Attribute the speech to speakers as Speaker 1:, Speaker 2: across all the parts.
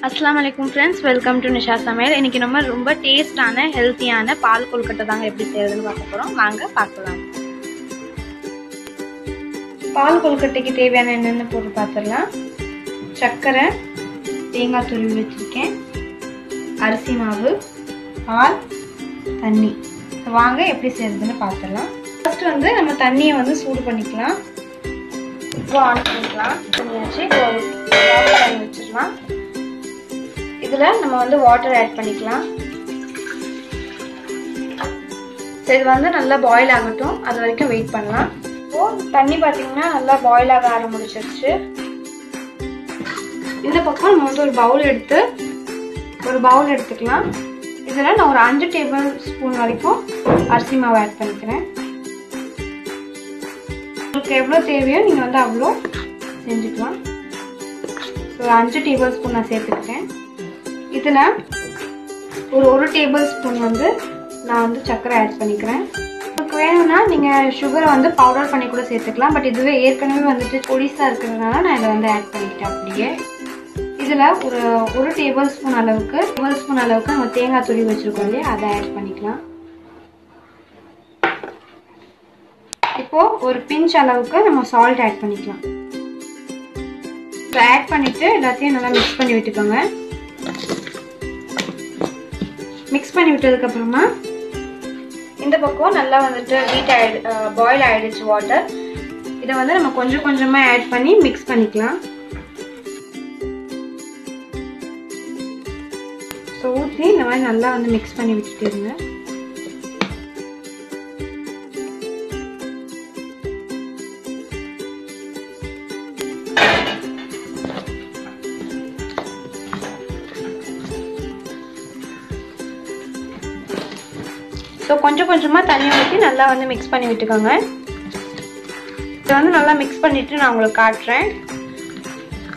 Speaker 1: अस्सलामुअलैकुम friends, welcome to निशा समेल। इनकी நம்ம ரொம்ப டேஸ்டான ஹெல்தியான பால் கொழுக்கட்டை தாங்க எப்படி செய்யறதுன்னு பார்க்க போறோம். வாங்க பார்க்கலாம். பால் கொழுக்கட்டைக்கு தேவையான என்னென்ன பொருள் பார்த்துடலாம். சர்க்கரை, தேங்காய் துருவி வச்சிருக்கேன், அரிசி மாவு, பால், தண்ணி. வாங்க எப்படி செய்யறதுன்னு பார்த்துடலாம். ஃபர்ஸ்ட் வந்து நம்ம தண்ணியை வந்து சூடு பண்ணிக்கலாம். ஆன் பண்ணிக்கலாம். பண்ணியாச்சு. வாட்டர் வச்சிடலாம். இதுல நம்ம வந்து வாட்டர் ஆட் பண்ணிக்கலாம். இது வந்து நல்லா பாயில் ஆகட்டும், அது வரைக்கும் வெயிட் பண்ணலாம். இப்போ தண்ணி பாத்தீங்கன்னா நல்லா பாயில் ஆக ஆரம்பிச்சிருச்சு. இந்த பக்கம் நம்ம வந்து ஒரு பவுல் எடுத்துக்கலாம். இதுல நான் ஒரு 5 டேபிள் ஸ்பூன் வரைக்கும் அரிசி மாவு ஆட் பண்ணிக்கிறேன். உங்களுக்கு எவ்வளவு தேவையோ நீங்க வந்து அவ்வளோ செஞ்சுக்கலாம். 5 டேபிள் ஸ்பூன் நான் சேர்த்துக்கிட்டேன். இதுல ஒரு டேபிள் ஸ்பூன் வந்து நான் வந்து சர்க்கரை ஆட் பண்ணிக்கிறேன். உங்களுக்கு வேணும்னா நீங்க சுகரை வந்து பவுடர் பண்ணி கூட சேர்த்துக்கலாம். பட் இதுவே ஏற்கனவே வந்துட்டு பொடிசா இருக்கிறதுனால நான் இதை வந்து ஆட் பண்ணிக்கிட்டேன். அப்படியே இதுல ஒரு டேபிள் ஸ்பூன் அளவுக்கு நம்ம தேங்காய் துருவி வச்சிருக்கோம் இல்லையா, அதை ஆட் பண்ணிக்கலாம். இப்போ ஒரு பிஞ்ச் அளவுக்கு நம்ம சால்ட் ஆட் பண்ணிக்கலாம். ஆட் பண்ணிட்டு எல்லாத்தையும் நல்லா மிக்ஸ் பண்ணி விட்டுக்கோங்க. மிக்ஸ் பண்ணி விட்டதுக்கு அப்புறமா இந்த பக்கம் நல்லா வந்துட்டு பாயில் ஆயிடுச்சு வாட்டர். இதை வந்து நம்ம கொஞ்சம் கொஞ்சமா ஆட் பண்ணி மிக்ஸ் பண்ணிக்கலாம். ஊற்றி இந்த மாதிரி நல்லா வந்து மிக்ஸ் பண்ணி விட்டுட்டு இருங்க. கொஞ்சம் கொஞ்சமா தண்ணி ஊற்றி நல்லா வந்து மிக்ஸ் பண்ணி விட்டுக்கோங்க. இதை வந்து நல்லா மிக்ஸ் பண்ணிட்டு நான் உங்களுக்கு காட்டுறேன்.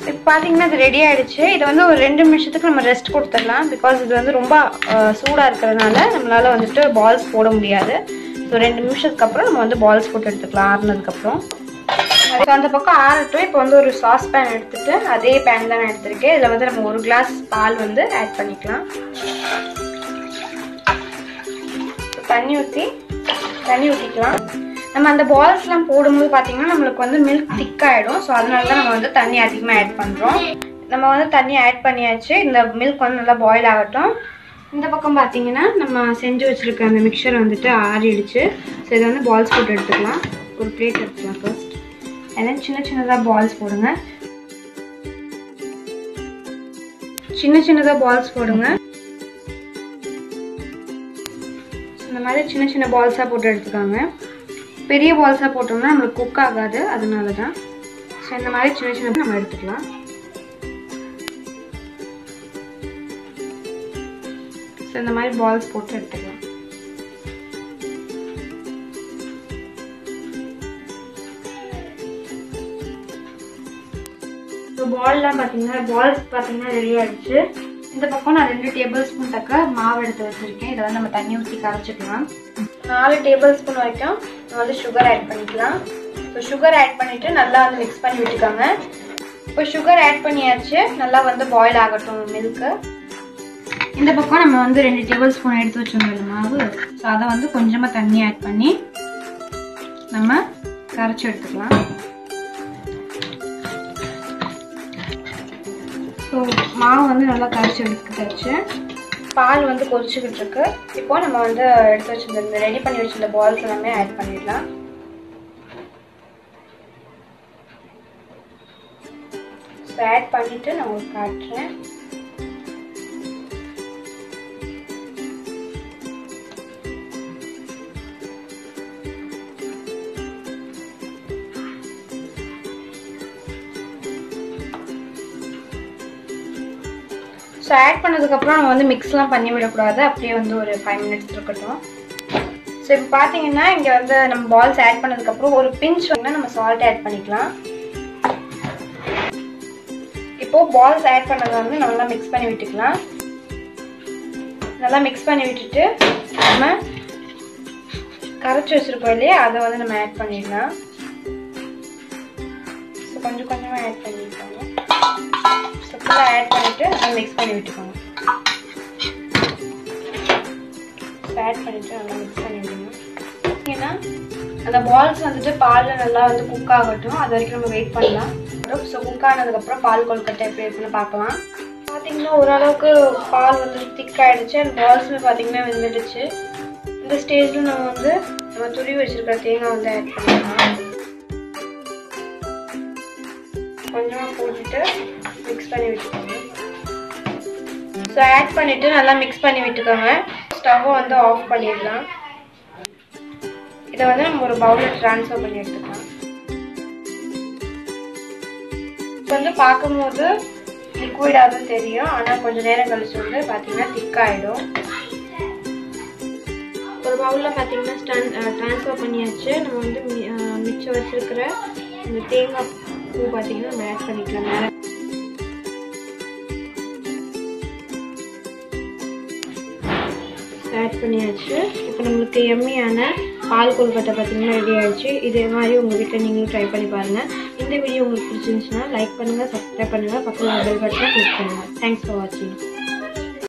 Speaker 1: இப்போ பார்த்தீங்கன்னா இது ரெடி ஆயிடுச்சு. இதை வந்து ஒரு 2 நிமிஷத்துக்கு நம்ம ரெஸ்ட் கொடுத்துடலாம். பிகாஸ் இது வந்து ரொம்ப சூடாக இருக்கிறதுனால நம்மளால வந்துட்டு பால்ஸ் போட முடியாது. ஸோ 2 நிமிஷத்துக்கு அப்புறம் நம்ம வந்து பால்ஸ் போட்டு எடுத்துக்கலாம். ஆறுனதுக்கப்புறம் அந்த பக்கம் ஆறட்டும். இப்போ வந்து ஒரு சாஸ் பேன் எடுத்துட்டு அதே பேன் தான் நான் எடுத்திருக்கேன். இதில் வந்து நம்ம 1 கிளாஸ் பால் வந்து ஆட் பண்ணிக்கலாம். தண்ணி ஊற்றிக்கலாம். நம்ம அந்த பால்ஸ்லாம் போடும்போது பார்த்தீங்கன்னா நம்மளுக்கு வந்து மில்க் திக்காயிடும். ஸோ அதனால தான் நம்ம வந்து தண்ணி அதிகமாக ஆட் பண்ணுறோம். நம்ம வந்து தண்ணி ஆட் பண்ணியாச்சு. இந்த மில்க் வந்து நல்லா பாயில் ஆகட்டும். இந்த பக்கம் பார்த்தீங்கன்னா நம்ம செஞ்சு வச்சுருக்க அந்த மிக்சர் வந்துட்டு ஆறிடுச்சு. ஸோ இதை வந்து பால்ஸ் போட்டு எடுத்துக்கலாம். ஒரு பிளேட் எடுத்துக்கலாம் ஃபர்ஸ்ட். அண்ட் சின்ன சின்னதாக பால்ஸ் போடுங்க. சின்னதாக பால்ஸ் போடுங்க. இந்த மாதிரி சின்ன சின்ன பால்ஸாக போட்டு எடுத்துக்காங்க. பெரிய பால்ஸாக போட்டோம்னா நம்மளுக்கு குக் ஆகாது, அதனால தான். ஸோ இந்த மாதிரி சின்ன நம்ம எடுத்துக்கலாம். ஸோ இந்த மாதிரி பால்ஸ் போட்டு எடுத்துக்கலாம். ஸோ பால்ஸ் பார்த்தீங்கன்னா ரெடி ஆயிடுச்சு. இந்த பக்கம் நான் 2 டேபிள் ஸ்பூன் தக்க மாவு எடுத்து வச்சிருக்கேன். இதை வந்து நம்ம தண்ணி ஊற்றி கரைச்சிக்கலாம். 4 டேபிள் ஸ்பூன் வரைக்கும் நம்ம வந்து சுகர் ஆட் பண்ணிக்கலாம். ஸோ சுகர் ஆட் பண்ணிட்டு நல்லா வந்து மிக்ஸ் பண்ணி விட்டுக்கோங்க. இப்போ சுகர் ஆட் பண்ணியாச்சு. நல்லா வந்து பாயில் ஆகட்டும் மில்க்கு. இந்த பக்கம் நம்ம வந்து 2 டேபிள் ஸ்பூன் எடுத்து வச்சோம் மாவு. ஸோ அதை வந்து கொஞ்சமாக தண்ணி ஆட் பண்ணி நம்ம கரைச்சி எடுத்துக்கலாம். ஸோ மாவு வந்து நல்லா கரைச்சி எடுத்துட்டாச்சு. பால் வந்து கொதிச்சுக்கிட்டு இருக்கு. இப்போ நம்ம வந்து எடுத்து வச்சிருந்த ரெடி பண்ணி வச்சிருந்த பால்ஸ் எல்லாமே ஆட் பண்ணிடலாம். ஸோ ஆட் பண்ணிட்டு நான் உங்களுக்கு காட்டுறேன். ஸோ ஆட் பண்ணதுக்கப்புறம் நம்ம வந்து மிக்ஸ்லாம் பண்ணி விடக்கூடாது. அப்படியே வந்து ஒரு 5 மினிட்ஸ் இருக்கட்டும். ஸோ இப்போ பார்த்தீங்கன்னா இங்கே வந்து நம்ம பால்ஸ் ஆட் பண்ணதுக்கப்புறம் ஒரு பிஞ்ச் வந்து நம்ம சால்ட் ஆட் பண்ணிக்கலாம். இப்போது பால்ஸ் ஆட் பண்ணதை வந்து நல்லா மிக்ஸ் பண்ணி விட்டுக்கலாம். நல்லா மிக்ஸ் பண்ணி விட்டுட்டு நம்ம கரைச்சி வச்சுருக்கோம் இல்லையா, அதை வந்து நம்ம ஆட் பண்ணிடலாம். ஸோ கொஞ்சம் கொஞ்சமாக ஆட் பண்ணிக்கலாம். ஃபுல்லாக ஆட் பண்ணிவிட்டு நல்லா மிக்ஸ் பண்ணி விட்டுக்கோங்க. ஆட் பண்ணிவிட்டு நல்லா மிக்ஸ் பண்ணி விடுங்க. ஏன்னா அந்த பால்ஸ் வந்துட்டு பாலில் நல்லா வந்து குக் ஆகட்டும், அது வரைக்கும் நம்ம வெயிட் பண்ணலாம். ஸோ குக் ஆனதுக்கப்புறம் பால் கொழுக்கட்டை எப்படி இருக்குன்னு பார்க்கலாம். பார்த்தீங்கன்னா ஓரளவுக்கு பால் வந்து திக் ஆகிடுச்சு. அந்த பால்ஸுமே பார்த்தீங்கன்னா வெந்துடுச்சு. இந்த ஸ்டேஜில் நம்ம துருவி வச்சுருக்கிற தேங்காய் வந்து ஆட் பண்ணிக்கலாம். கொஞ்சமாக போட்டுட்டு மிக்ஸ் பண்ணி விட்டுக்கோங்க. ஸோ ஆட் பண்ணிவிட்டு நல்லா மிக்ஸ் பண்ணி விட்டுக்கோங்க. ஸ்டவ்வை வந்து ஆஃப் பண்ணிடலாம். இதை வந்து நம்ம ஒரு பவுலில் ட்ரான்ஸ்ஃபர் பண்ணி எடுத்துக்கலாம். இப்போ வந்து பார்க்கும்போது லிக்விடாக தான் தெரியும், ஆனால் கொஞ்சம் நேரம் கழிச்சு வந்து பார்த்தீங்கன்னா திக்காகிடும். ஒரு பவுலில் பார்த்தீங்கன்னா ட்ரான்ஸ்ஃபர் பண்ணியாச்சு. நம்ம வந்து மிச்சம் வச்சுருக்கிற இந்த தேங்காய் பூ பார்த்தீங்கன்னா நம்ம ஆட் பண்ணிக்கலாம். மேலே ஆட் பண்ணியாச்சு. இப்போ நம்மளுக்கு எம்மியான பால் கொழுக்கட்டை பார்த்தீங்கன்னா ரெடி ஆகிடுச்சு. இதே மாதிரி உங்கள் வீட்டில் நீங்களும் ட்ரை பண்ணி பாருங்கள். இந்த வீடியோ உங்களுக்கு பிடிச்சிருந்துச்சுன்னா லைக் பண்ணுங்கள், சப்ஸ்கிரைப் பண்ணுங்கள், பக்கத்தில் பெல் பட்டனை கிளிக் பண்ணுங்கள். தேங்க்ஸ் ஃபார் வாட்சிங்.